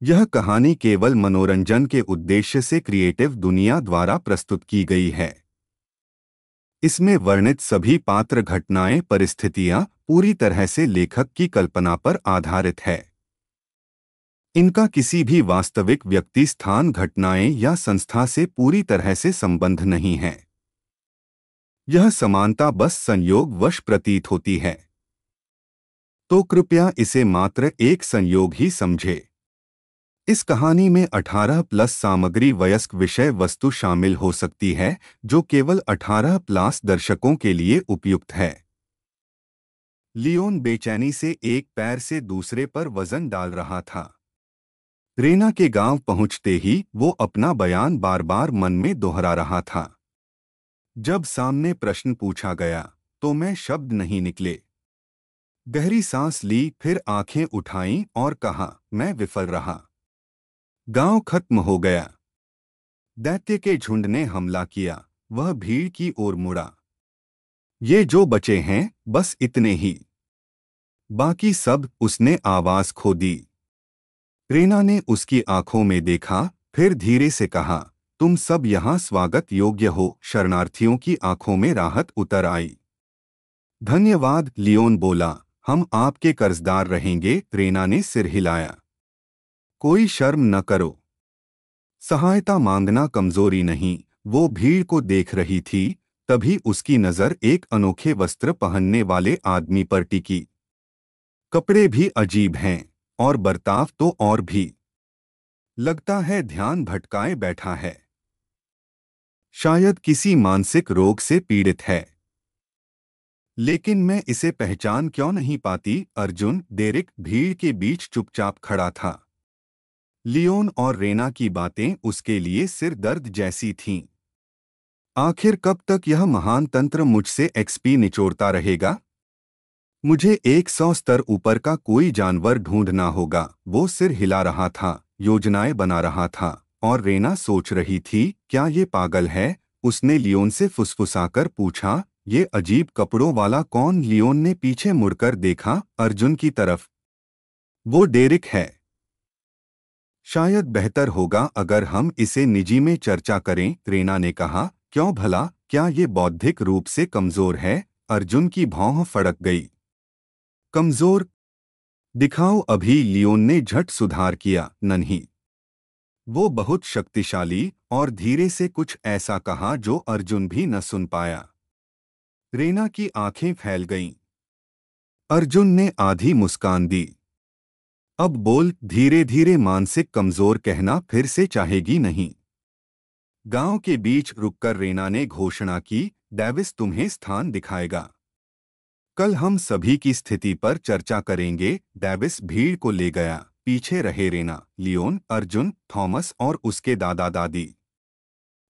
यह कहानी केवल मनोरंजन के उद्देश्य से क्रिएटिव दुनिया द्वारा प्रस्तुत की गई है। इसमें वर्णित सभी पात्र, घटनाएं, परिस्थितियां पूरी तरह से लेखक की कल्पना पर आधारित है। इनका किसी भी वास्तविक व्यक्ति, स्थान, घटनाएं या संस्था से पूरी तरह से संबंध नहीं है। यह समानता बस संयोगवश प्रतीत होती है, तो कृपया इसे मात्र एक संयोग ही समझें। इस कहानी में 18+ सामग्री वयस्क विषय वस्तु शामिल हो सकती है, जो केवल 18+ दर्शकों के लिए उपयुक्त है। लियोन बेचैनी से एक पैर से दूसरे पर वजन डाल रहा था। रेना के गांव पहुंचते ही वो अपना बयान बार बार मन में दोहरा रहा था। जब सामने प्रश्न पूछा गया तो मैं शब्द नहीं निकले। गहरी सांस ली, फिर आंखें उठाईं और कहा, मैं विफल रहा। गांव खत्म हो गया। दैत्य के झुंड ने हमला किया। वह भीड़ की ओर मुड़ा। ये जो बचे हैं, बस इतने ही। बाकी सब। उसने आवाज खो दी। रेना ने उसकी आंखों में देखा, फिर धीरे से कहा, तुम सब यहाँ स्वागत योग्य हो। शरणार्थियों की आंखों में राहत उतर आई। धन्यवाद, लियोन बोला, हम आपके कर्जदार रहेंगे। रेना ने सिर हिलाया। कोई शर्म न करो। सहायता मांगना कमजोरी नहीं। वो भीड़ को देख रही थी, तभी उसकी नजर एक अनोखे वस्त्र पहनने वाले आदमी पर टिकी। कपड़े भी अजीब हैं, और बर्ताव तो और भी। लगता है ध्यान भटकाए बैठा है। शायद किसी मानसिक रोग से पीड़ित है। लेकिन मैं इसे पहचान क्यों नहीं पाती? अर्जुन, डेरिक भीड़ के बीच चुपचाप खड़ा था। लियोन और रेना की बातें उसके लिए सिर दर्द जैसी थीं। आखिर कब तक यह महान तंत्र मुझसे एक्सपी निचोड़ता रहेगा? मुझे 100 स्तर ऊपर का कोई जानवर ढूंढना होगा। वो सिर हिला रहा था, योजनाएं बना रहा था, और रेना सोच रही थी, क्या ये पागल है? उसने लियोन से फुसफुसाकर पूछा, ये अजीब कपड़ों वाला कौन? लियोन ने पीछे मुड़कर देखा, अर्जुन की तरफ। वो डेरिक है। शायद बेहतर होगा अगर हम इसे निजी में चर्चा करें, रेना ने कहा। क्यों भला? क्या ये बौद्धिक रूप से कमजोर है? अर्जुन की भौं फड़क गई। कमजोर दिखाओ अभी, लियोन ने झट सुधार किया। नहीं, वो बहुत शक्तिशाली। और धीरे से कुछ ऐसा कहा जो अर्जुन भी न सुन पाया। रेना की आंखें फैल गईं। अर्जुन ने आधी मुस्कान दी। अब बोल, धीरे धीरे। मानसिक कमजोर कहना फिर से चाहेगी नहीं। गांव के बीच रुककर रेना ने घोषणा की, डेविस तुम्हें स्थान दिखाएगा। कल हम सभी की स्थिति पर चर्चा करेंगे। डेविस भीड़ को ले गया। पीछे रहे रेना, लियोन, अर्जुन, थॉमस और उसके दादा दादी।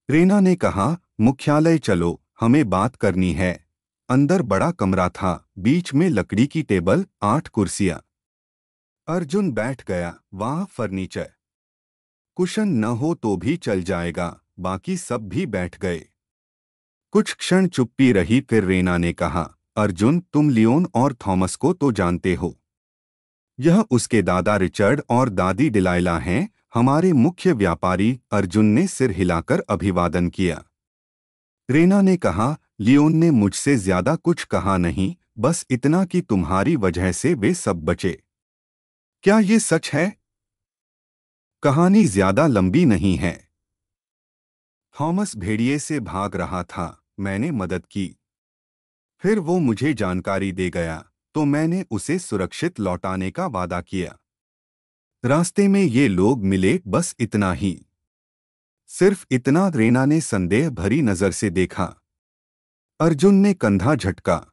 रेना ने कहा, मुख्यालय चलो, हमें बात करनी है। अंदर बड़ा कमरा था, बीच में लकड़ी की टेबल, 8 कुर्सियां। अर्जुन बैठ गया। वहाँ फर्नीचर कुशन न हो तो भी चल जाएगा। बाकी सब भी बैठ गए। कुछ क्षण चुप्पी रही, फिर रेना ने कहा, अर्जुन, तुम लियोन और थॉमस को तो जानते हो। यह उसके दादा रिचर्ड और दादी डिलाइला हैं, हमारे मुख्य व्यापारी। अर्जुन ने सिर हिलाकर अभिवादन किया। रेना ने कहा, लियोन ने मुझसे ज्यादा कुछ कहा नहीं, बस इतना कि तुम्हारी वजह से वे सब बचे। क्या ये सच है? कहानी ज्यादा लंबी नहीं है। थॉमस भेड़िए से भाग रहा था, मैंने मदद की। फिर वो मुझे जानकारी दे गया, तो मैंने उसे सुरक्षित लौटाने का वादा किया। रास्ते में ये लोग मिले, बस इतना ही। सिर्फ इतना। रेना ने संदेह भरी नजर से देखा। अर्जुन ने कंधा झटका।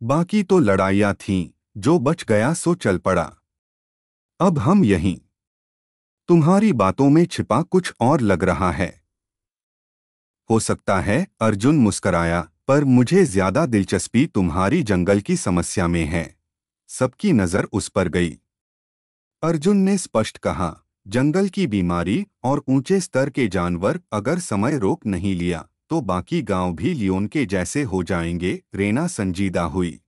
बाकी तो लड़ाइयां थीं, जो बच गया सो चल पड़ा। अब हम यहीं। तुम्हारी बातों में छिपा कुछ और लग रहा है। हो सकता है, अर्जुन मुस्कराया, पर मुझे ज्यादा दिलचस्पी तुम्हारी जंगल की समस्या में है। सबकी नजर उस पर गई। अर्जुन ने स्पष्ट कहा, जंगल की बीमारी और ऊंचे स्तर के जानवर। अगर समय रोक नहीं लिया तो बाकी गांव भी लियोन के जैसे हो जाएंगे। रेना संजीदा हुई।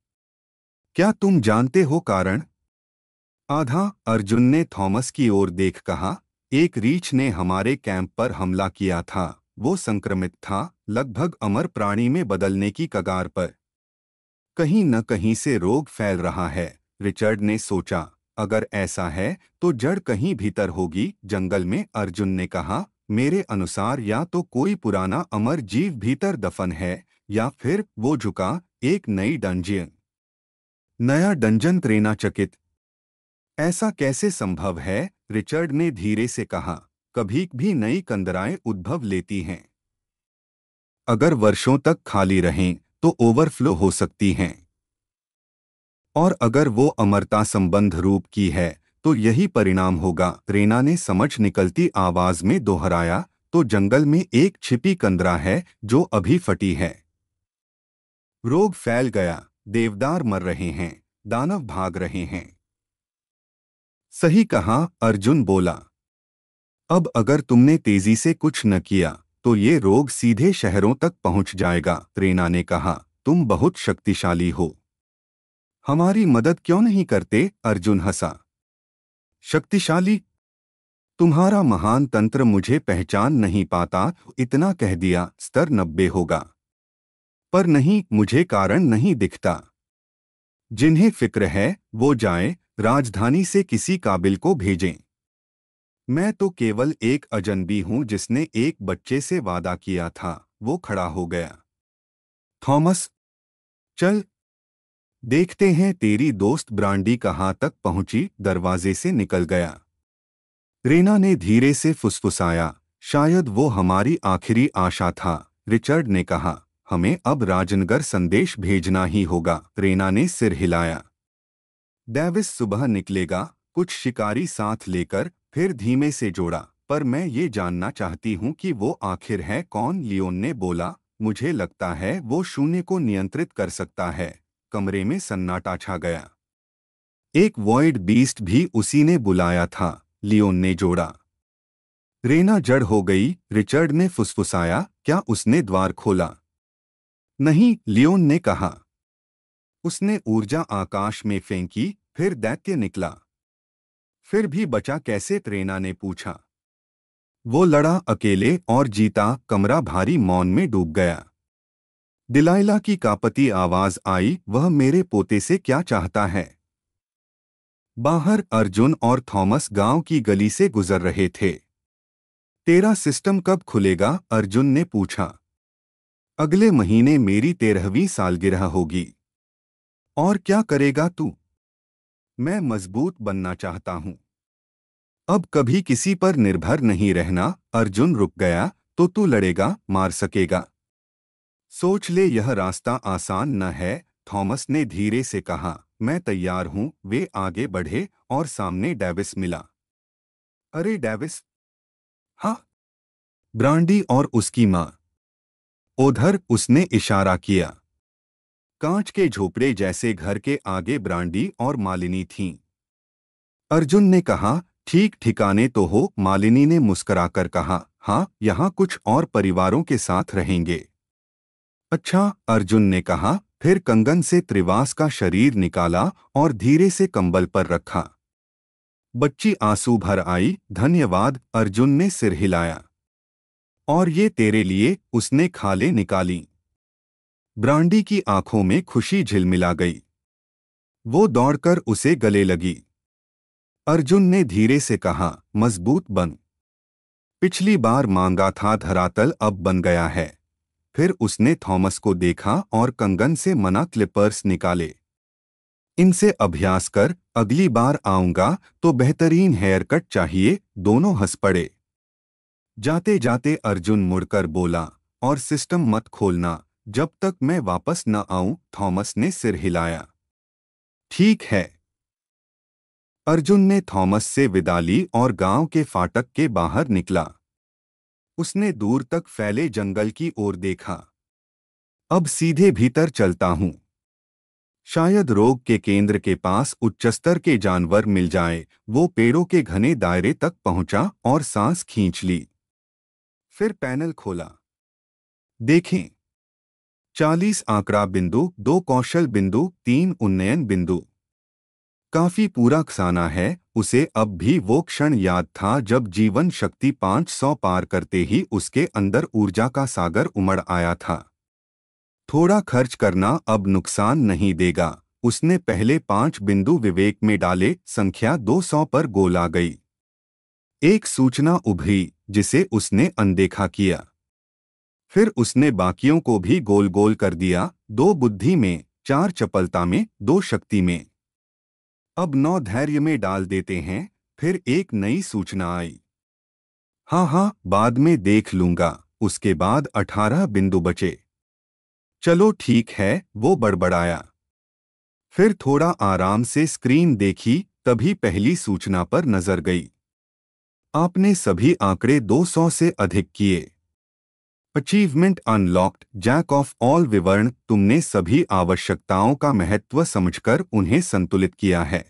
क्या तुम जानते हो कारण? आधा। अर्जुन ने थॉमस की ओर देख कहा, एक रीछ ने हमारे कैंप पर हमला किया था। वो संक्रमित था, लगभग अमर प्राणी में बदलने की कगार पर। कहीं न कहीं से रोग फैल रहा है। रिचर्ड ने सोचा, अगर ऐसा है तो जड़ कहीं भीतर होगी जंगल में। अर्जुन ने कहा, मेरे अनुसार या तो कोई पुराना अमर जीव भीतर दफन है, या फिर वो झुका एक नई डंजियन। नया डंजन। प्रेरणा चकित। ऐसा कैसे संभव है? रिचर्ड ने धीरे से कहा, कभी भी नई कंदराएं उद्भव लेती हैं। अगर वर्षों तक खाली रहें तो ओवरफ्लो हो सकती हैं। और अगर वो अमरता संबंध रूप की है तो यही परिणाम होगा। रेना ने समझ निकलती आवाज में दोहराया, तो जंगल में एक छिपी कंदरा है जो अभी फटी है। रोग फैल गया, देवदार मर रहे हैं, दानव भाग रहे हैं। सही कहा, अर्जुन बोला। अब अगर तुमने तेजी से कुछ न किया तो ये रोग सीधे शहरों तक पहुंच जाएगा। रेना ने कहा, तुम बहुत शक्तिशाली हो, हमारी मदद क्यों नहीं करते? अर्जुन हंसा। शक्तिशाली? तुम्हारा महान तंत्र मुझे पहचान नहीं पाता, इतना कह दिया। स्तर 90 होगा। पर नहीं, मुझे कारण नहीं दिखता। जिन्हें फिक्र है वो जाएं, राजधानी से किसी काबिल को भेजें। मैं तो केवल एक अजनबी हूं जिसने एक बच्चे से वादा किया था। वो खड़ा हो गया। थॉमस, चल देखते हैं तेरी दोस्त ब्रांडी कहाँ तक पहुंची। दरवाजे से निकल गया। रेना ने धीरे से फुसफुसाया, शायद वो हमारी आखिरी आशा था। रिचर्ड ने कहा, हमें अब राजनगर संदेश भेजना ही होगा। रेना ने सिर हिलाया। डेविस सुबह निकलेगा, कुछ शिकारी साथ लेकर। फिर धीमे से जोड़ा, पर मैं ये जानना चाहती हूँ कि वो आखिर है कौन? लियोन ने बोला, मुझे लगता है वो शून्य को नियंत्रित कर सकता है। कमरे में सन्नाटा छा गया। एक वॉइड बीस्ट भी उसी ने बुलाया था, लियोन ने जोड़ा। रेना जड़ हो गई। रिचर्ड ने फुसफुसाया, क्या उसने द्वार खोला? नहीं, लियोन ने कहा। उसने ऊर्जा आकाश में फेंकी, फिर दैत्य निकला। फिर भी बचा कैसे? रेना ने पूछा। वो लड़ा अकेले और जीता। कमरा भारी मौन में डूब गया। दिलाइला की कांपती आवाज आई, वह मेरे पोते से क्या चाहता है? बाहर अर्जुन और थॉमस गांव की गली से गुजर रहे थे। तेरा सिस्टम कब खुलेगा? अर्जुन ने पूछा। अगले महीने मेरी 13वीं सालगिरह होगी। और क्या करेगा तू? मैं मजबूत बनना चाहता हूं। अब कभी किसी पर निर्भर नहीं रहना। अर्जुन रुक गया, तो तू लड़ेगा, मार सकेगा? सोच ले, यह रास्ता आसान न है। थॉमस ने धीरे से कहा, मैं तैयार हूं। वे आगे बढ़े और सामने डेविस मिला। अरे डेविस। हाँ। ब्रांडी और उसकी माँ। उधर उसने इशारा किया। कांच के झोपड़े जैसे घर के आगे ब्रांडी और मालिनी थीं। अर्जुन ने कहा, ठीक ठिकाने तो हो? मालिनी ने मुस्कुराकर कहा, हाँ, यहाँ कुछ और परिवारों के साथ रहेंगे। अच्छा, अर्जुन ने कहा, फिर कंगन से त्रिवास का शरीर निकाला और धीरे से कंबल पर रखा। बच्ची आंसू भर आई। धन्यवाद। अर्जुन ने सिर हिलाया। और ये तेरे लिए। उसने खाले निकाली। ब्रांडी की आंखों में खुशी झिलमिला गई। वो दौड़कर उसे गले लगी। अर्जुन ने धीरे से कहा, मजबूत बन। पिछली बार मांगा था धरातल, अब बन गया है। फिर उसने थॉमस को देखा और कंगन से मना क्लिपर्स निकाले। इनसे अभ्यास कर, अगली बार आऊंगा तो बेहतरीन हेयर कट चाहिए। दोनों हंस पड़े। जाते जाते अर्जुन मुड़कर बोला, और सिस्टम मत खोलना जब तक मैं वापस न आऊं। थॉमस ने सिर हिलाया। ठीक है। अर्जुन ने थॉमस से विदा ली और गांव के फाटक के बाहर निकला। उसने दूर तक फैले जंगल की ओर देखा। अब सीधे भीतर चलता हूं। शायद रोग के केंद्र के पास उच्चस्तर के जानवर मिल जाए। वो पेड़ों के घने दायरे तक पहुंचा और सांस खींच ली। फिर पैनल खोला। देखें। 40 आंकड़ा बिंदु, 2 कौशल बिंदु, 3 उन्नयन बिंदु। काफी पूरा खाना है। उसे अब भी वो क्षण याद था जब जीवन शक्ति 500 पार करते ही उसके अंदर ऊर्जा का सागर उमड़ आया था। थोड़ा खर्च करना अब नुकसान नहीं देगा। उसने पहले 5 बिंदु विवेक में डाले। संख्या 200 पर गोल आ गई। एक सूचना उभरी जिसे उसने अनदेखा किया। फिर उसने बाकियों को भी गोल गोल कर दिया। 2 बुद्धि में, 4 चपलता में, 2 शक्ति में। अब 9 धैर्य में डाल देते हैं। फिर एक नई सूचना आई। हाँ हाँ, बाद में देख लूंगा। उसके बाद 18 बिंदु बचे। चलो ठीक है, वो बड़बड़ाया। फिर थोड़ा आराम से स्क्रीन देखी, तभी पहली सूचना पर नजर गई। आपने सभी आंकड़े 200 से अधिक किए। Achievement unlocked, jack of all विवरण। तुमने सभी आवश्यकताओं का महत्व समझकर उन्हें संतुलित किया है।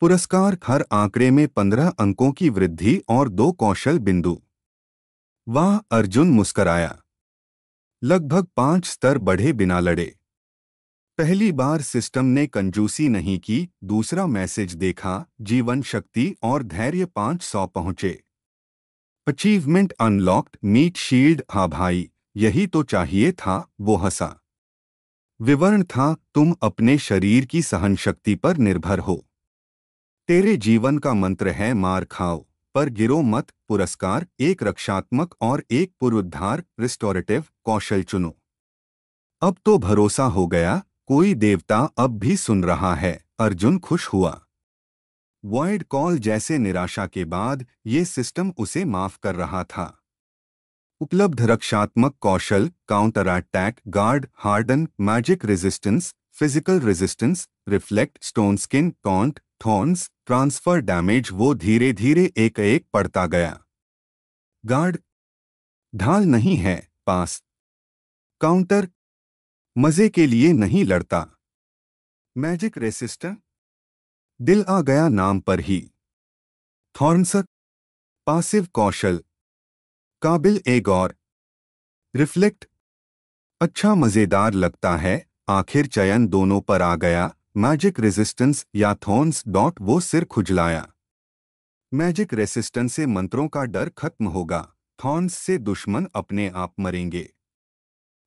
पुरस्कार, हर आंकड़े में 15 अंकों की वृद्धि और 2 कौशल बिंदु। वाह, अर्जुन मुस्कराया। लगभग 5 स्तर बढ़े बिना लड़े। पहली बार सिस्टम ने कंजूसी नहीं की। दूसरा मैसेज देखा, जीवन शक्ति और धैर्य 500 पहुंचे। Achievement unlocked, meat shield. हाँ भाई, यही तो चाहिए था। वो हंसा। विवरण था, तुम अपने शरीर की सहन शक्ति पर निर्भर हो। तेरे जीवन का मंत्र है मार खाओ पर गिरो मत। पुरस्कार, एक रक्षात्मक और एक पुनरुद्धार रिस्टोरेटिव कौशल चुनो। अब तो भरोसा हो गया, कोई देवता अब भी सुन रहा है। अर्जुन खुश हुआ। वॉइड कॉल जैसे निराशा के बाद ये सिस्टम उसे माफ कर रहा था। उपलब्ध रक्षात्मक कौशल, counter attack, guard, harden, magic resistance, physical resistance, reflect, stone skin, taunt, thorns, transfer damage. वो धीरे धीरे एक एक पढ़ता गया। गार्ड, ढाल नहीं है, पास। काउंटर, मजे के लिए नहीं लड़ता। मैजिक रेसिस्टर, दिल आ गया नाम पर ही। थॉर्न्स, पासिव कौशल, काबिल ए गौर। रिफ्लेक्ट, अच्छा मजेदार लगता है। आखिर चयन दोनों पर आ गया, मैजिक रेजिस्टेंस या थॉर्न्स। वो सिर खुजलाया। मैजिक रेसिस्टेंस से मंत्रों का डर खत्म होगा। थॉर्न्स से दुश्मन अपने आप मरेंगे।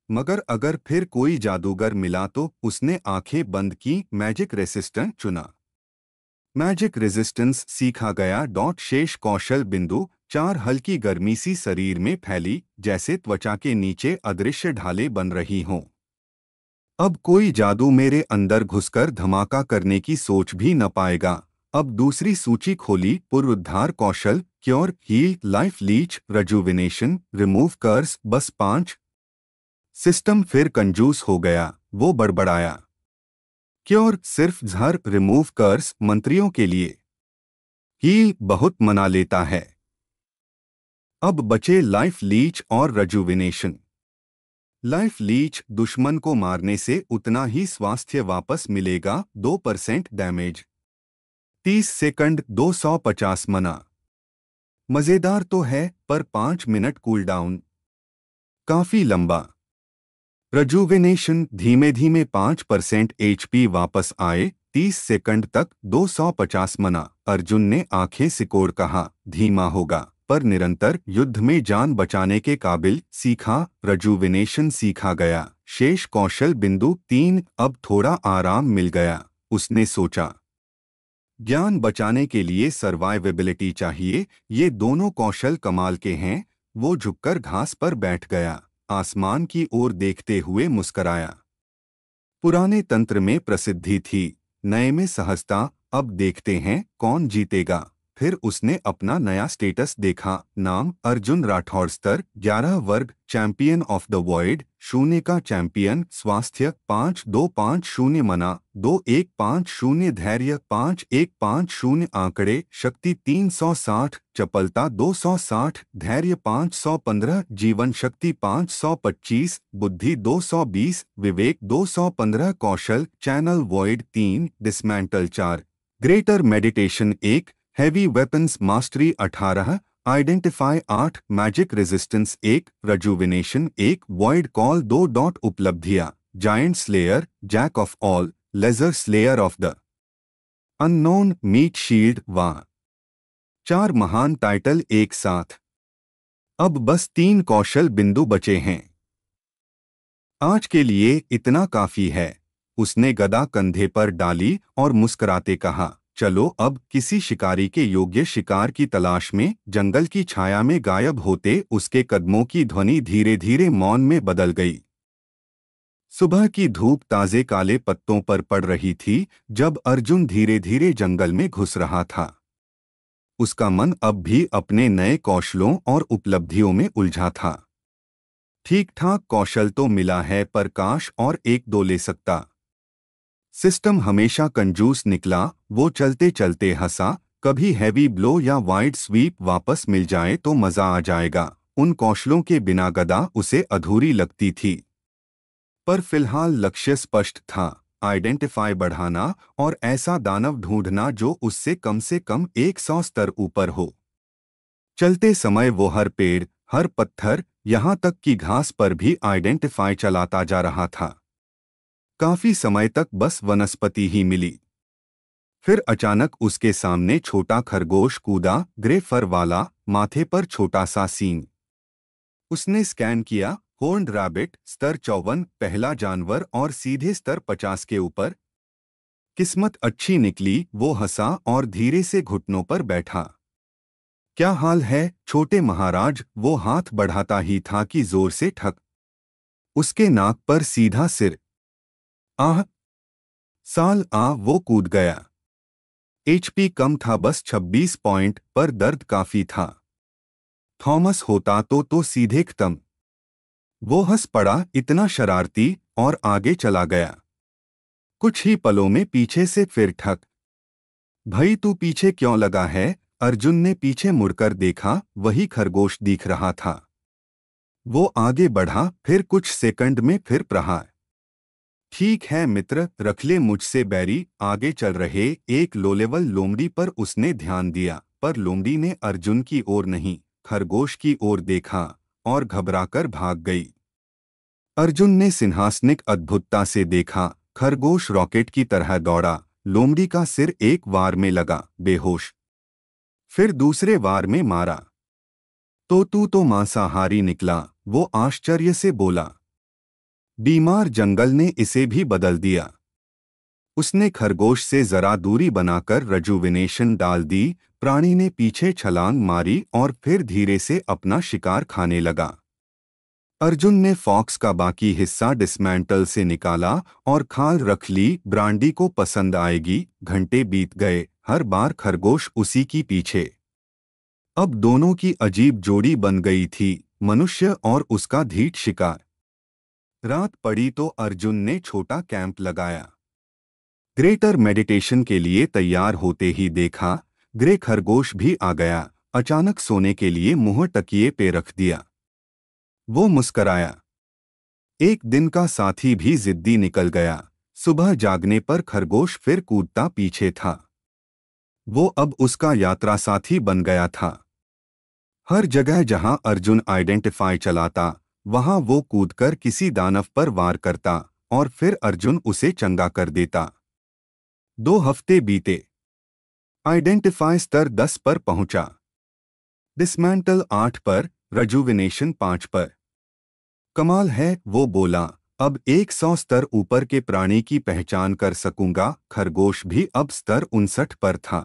मगर अगर फिर कोई जादूगर मिला तो उसने आंखें बंद की। मैजिक रेसिस्टेंस चुना। मैजिक रेजिस्टेंस सीखा गया। शेष कौशल बिंदु 4, हल्की गर्मी सी शरीर में फैली, जैसे त्वचा के नीचे अदृश्य ढालें बन रही हों। अब कोई जादू मेरे अंदर घुसकर धमाका करने की सोच भी न पाएगा। अब दूसरी सूची खोली। पुनरुद्धार कौशल, cure, heal, life leech, rejuvenation, remove curse. बस 5। सिस्टम फिर कंजूस हो गया। वो बड़बड़ाया। क्योर सिर्फ झर, रिमूव कर्स मंत्रियों के लिए। हील बहुत मना लेता है। अब बचे लाइफ लीच और रेजुविनेशन। लाइफ लीच, दुश्मन को मारने से उतना ही स्वास्थ्य वापस मिलेगा। 2% डैमेज। 30 सेकंड, 250 मना। मजेदार तो है, पर 5 मिनट कूलडाउन। काफी लंबा। रेजुविनेशन, धीमे धीमे 5% एचपी वापस आए। 30 सेकंड तक, 250 मना। अर्जुन ने आंखें सिकोड़ कहा, धीमा होगा पर निरंतर युद्ध में जान बचाने के काबिल। सीखा, रेजुविनेशन सीखा गया। शेष कौशल बिंदु 3। अब थोड़ा आराम मिल गया। उसने सोचा, ज्ञान बचाने के लिए सर्वाइवेबिलिटी चाहिए। ये दोनों कौशल कमाल के हैं। वो झुककर घास पर बैठ गया। आसमान की ओर देखते हुए मुस्कराया। पुराने तंत्र में प्रसिद्धि थी, नए में सहजता। अब देखते हैं कौन जीतेगा। फिर उसने अपना नया स्टेटस देखा। नाम, अर्जुन राठौड़। स्तर 11 वर्ग, चैंपियन ऑफ द वॉइड, 0 का चैंपियन। स्वास्थ्य 5250 मना, 2150 धैर्य, 5150 आंकड़े। शक्ति 360, चपलता 260, धैर्य 515, जीवन शक्ति 525, बुद्धि 220, विवेक 215, कौशल channel void 3, dismantle 4, greater meditation 1, heavy weapons mastery 18, identify 8, magic resistance 1, rejuvenation 1, void call 2। उपलब्धियां, giant slayer, jack of all, laser slayer of the unknown, meat shield, वाह! 4 महान टाइटल एक साथ। अब बस 3 कौशल बिंदु बचे हैं। आज के लिए इतना काफी है। उसने गदा कंधे पर डाली और मुस्कुराते कहा, चलो अब किसी शिकारी के योग्य शिकार की तलाश में। जंगल की छाया में गायब होते उसके कदमों की ध्वनि धीरे धीरे मौन में बदल गई। सुबह की धूप ताजे काले पत्तों पर पड़ रही थी जब अर्जुन धीरे धीरे जंगल में घुस रहा था। उसका मन अब भी अपने नए कौशलों और उपलब्धियों में उलझा था। ठीक ठाक कौशल तो मिला है पर काश और एक दो ले सकता। सिस्टम हमेशा कंजूस निकला। वो चलते चलते हंसा, कभी हैवी ब्लो या वाइड स्वीप वापस मिल जाए तो मजा आ जाएगा। उन कौशलों के बिना गदा उसे अधूरी लगती थी। पर फिलहाल लक्ष्य स्पष्ट था, आइडेंटिफाई बढ़ाना और ऐसा दानव ढूंढना जो उससे कम 100 स्तर ऊपर हो। चलते समय वो हर पेड़, हर पत्थर, यहाँ तक कि घास पर भी आइडेंटिफाई चलाता जा रहा था। काफी समय तक बस वनस्पति ही मिली। फिर अचानक उसके सामने छोटा खरगोश कूदा, ग्रे फर वाला, माथे पर छोटा सा सींग। उसने स्कैन किया, हॉर्न्ड रैबिट, स्तर 54, पहला जानवर और सीधे स्तर 50 के ऊपर। किस्मत अच्छी निकली, वो हंसा और धीरे से घुटनों पर बैठा। क्या हाल है छोटे महाराज? वो हाथ बढ़ाता ही था कि जोर से ठक। उसके नाक पर सीधा सिर। आह! साल आ! वो कूद गया। एचपी कम था, बस 26 पॉइंट, पर दर्द काफी था। थॉमस होता तो सीधे खत्म। वो हंस पड़ा, इतना शरारती, और आगे चला गया। कुछ ही पलों में पीछे से फिर ठक। भाई तू पीछे क्यों लगा है? अर्जुन ने पीछे मुड़कर देखा, वही खरगोश दिख रहा था। वो आगे बढ़ा, फिर कुछ सेकंड में फिर प्रहार। ठीक है मित्र, रख ले मुझसे बैरी। आगे चल रहे एक लो लेवल लोमड़ी पर उसने ध्यान दिया, पर लोमड़ी ने अर्जुन की ओर नहीं, खरगोश की ओर देखा और घबराकर भाग गई। अर्जुन ने सिंहासनिक अद्भुतता से देखा, खरगोश रॉकेट की तरह दौड़ा। लोमड़ी का सिर एक वार में लगा, बेहोश। फिर दूसरे वार में मारा तो तू तो मांसाहारी निकला, वो आश्चर्य से बोला। बीमार जंगल ने इसे भी बदल दिया। उसने खरगोश से जरा दूरी बनाकर रजुविनेशन डाल दी। प्राणी ने पीछे छलांग मारी और फिर धीरे से अपना शिकार खाने लगा। अर्जुन ने फॉक्स का बाकी हिस्सा डिसमेंटल से निकाला और खाल रख ली, ब्रांडी को पसंद आएगी। घंटे बीत गए, हर बार खरगोश उसी की पीछे। अब दोनों की अजीब जोड़ी बन गई थी, मनुष्य और उसका धीट शिकार। रात पड़ी तो अर्जुन ने छोटा कैंप लगाया। ग्रेटर मेडिटेशन के लिए तैयार होते ही देखा, ग्रे खरगोश भी आ गया। अचानक सोने के लिए मुंह तकिए पे रख दिया। वो मुस्कराया। एक दिन का साथी भी जिद्दी निकल गया। सुबह जागने पर खरगोश फिर कूदता पीछे था। वो अब उसका यात्रा साथी बन गया था। हर जगह जहां अर्जुन आइडेंटिफाई चलाता, वहां वो कूदकर किसी दानव पर वार करता और फिर अर्जुन उसे चंगा कर देता। 2 हफ्ते बीते। आइडेंटिफाई स्तर 10 पर पहुंचा, डिसमेंटल 8 पर, रजुविनेशन 5 पर। कमाल है, वो बोला, अब 100 स्तर ऊपर के प्राणी की पहचान कर सकूंगा। खरगोश भी अब स्तर 59 पर था।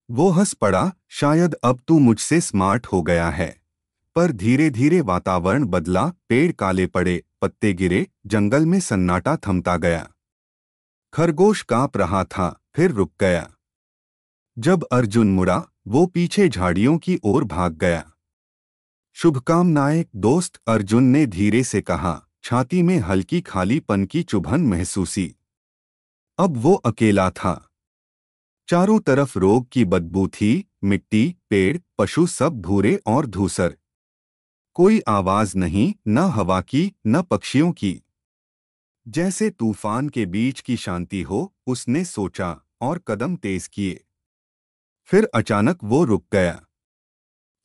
वो हंस पड़ा, शायद अब तू मुझसे स्मार्ट हो गया है। पर धीरे धीरे वातावरण बदला, पेड़ काले पड़े, पत्ते गिरे, जंगल में सन्नाटा थमता गया। खरगोश कांप रहा था, फिर रुक गया। जब अर्जुन मुड़ा, वो पीछे झाड़ियों की ओर भाग गया। शुभकामनाएं दोस्त, अर्जुन ने धीरे से कहा। छाती में हल्की खालीपन की चुभन महसूसी। अब वो अकेला था। चारों तरफ रोग की बदबू थी, मिट्टी, पेड़, पशु सब भूरे और धूसर। कोई आवाज नहीं, न हवा की, न पक्षियों की। जैसे तूफान के बीच की शांति हो, उसने सोचा और कदम तेज किए। फिर अचानक वो रुक गया।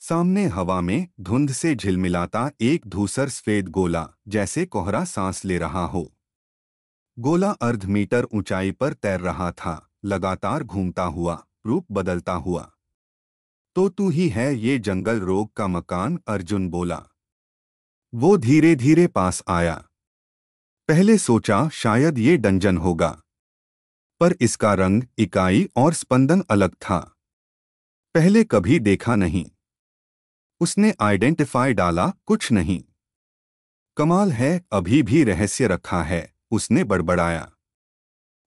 सामने हवा में धुंध से झिलमिलाता एक धूसर सफेद गोला, जैसे कोहरा सांस ले रहा हो। गोला अर्ध मीटर ऊंचाई पर तैर रहा था, लगातार घूमता हुआ, रूप बदलता हुआ। तो तू ही है ये जंगल रोग का मकान, अर्जुन बोला। वो धीरे धीरे पास आया। पहले सोचा शायद ये डंजन होगा, पर इसका रंग, इकाई और स्पंदन अलग था। पहले कभी देखा नहीं। उसने आइडेंटिफाई डाला, कुछ नहीं। कमाल है, अभी भी रहस्य रखा है, उसने बड़बड़ाया।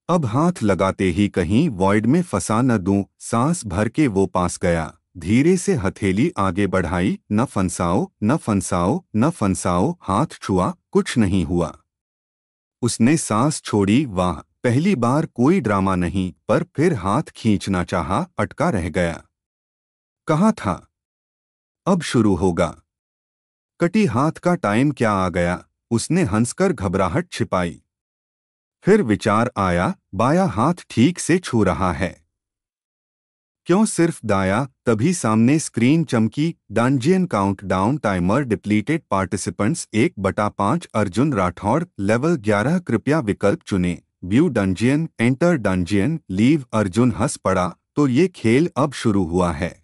अब हाथ लगाते ही कहीं वॉइड में फंसा न दूं। सांस भर के वो पास गया, धीरे से हथेली आगे बढ़ाई। न फंसाओ, न फंसाओ, न फंसाओ। हाथ छुआ, कुछ नहीं हुआ। उसने सांस छोड़ी। वाह, पहली बार कोई ड्रामा नहीं। पर फिर हाथ खींचना चाहा, अटका रह गया। कहाँ था? अब शुरू होगा। कटी हाथ का टाइम क्या आ गया? उसने हंसकर घबराहट छिपाई। फिर विचार आया, बायां हाथ ठीक से छू रहा है। क्यों सिर्फ दाया? तभी सामने स्क्रीन चमकी। Dungeon countdown timer depleted participants 1/5। Arjun Rathore, level 11। कृपया विकल्प चुनें। View dungeon, enter dungeon, leave. Arjun हंस पड़ा। तो ये खेल अब शुरू हुआ है।